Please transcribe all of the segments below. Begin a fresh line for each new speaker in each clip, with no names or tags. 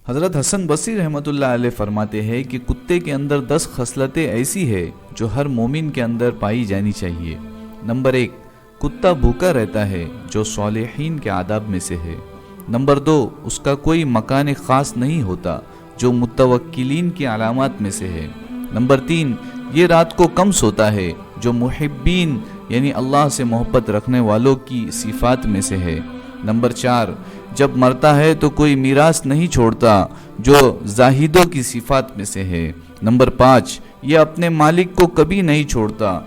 حضرت حسن بصری رحمۃ اللہ علیہ فرماتے ہیں کہ کتے کے اندر 10 خصلتیں ایسی ہے جو ہر مومن کے اندر پائی جانی چاہیے۔ نمبر 1، کتا بھوکا رہتا ہے جو صالحین کے آداب میں سے ہے۔ نمبر 2، اس کا کوئی مکان خاص نہیں ہوتا جو متوکلین کی علامات میں سے ہے۔ نمبر 3، یہ رات کو کم سوتا ہے جو محبین یعنی اللہ سے محبت رکھنے والوں کی صفات میں سے ہے۔ نمبر 4، جب مرتا ہے تو کوئی میراث نہیں چھوڑتا جو زاہدوں کی صفات میں سے ہے۔ نمبر 5، یہ اپنے مالک کو کبھی نہیں چھوڑتا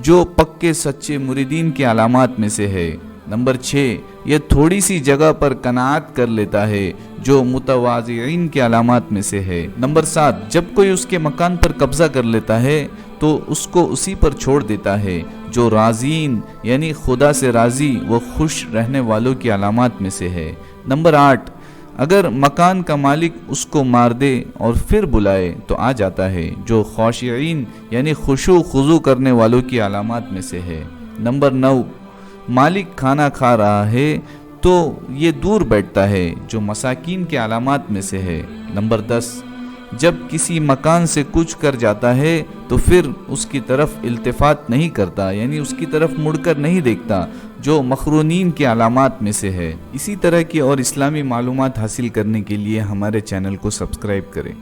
جو پکے سچے مریدین کی علامات میں سے ہے۔ نمبر 6، یہ تھوڑی سی جگہ پر قناعت کر لیتا ہے جو متواضعین کی علامات میں سے ہے۔ نمبر 7، جب کوئی اس کے مکان پر قبضہ کر لیتا ہے تو اس کو اسی پر چھوڑ دیتا ہے جو راضین یعنی خدا سے راضی و خوش رہنے والوں کی علامات میں سے ہے۔ نمبر 8، اگر مکان کا مالک اس کو مار دے اور پھر بلائے تو آ جاتا ہے جو خاشعین یعنی خشوع خضوع کرنے والوں کی علامات میں سے ہے۔ نمبر 9، مالک کھانا کھا رہا ہے تو یہ دور بیٹھتا ہے جو مساکین کے علامات میں سے ہے۔ نمبر 10، جب کسی مکان سے کچھ کر جاتا ہے تو پھر اس کی طرف التفات نہیں کرتا یعنی اس کی طرف مڑ کر نہیں دیکھتا جو مخرونین کی علامات میں سے ہے۔ اسی طرح کی اور اسلامی معلومات حاصل کرنے کے لیے ہمارے چینل کو سبسکرائب کریں۔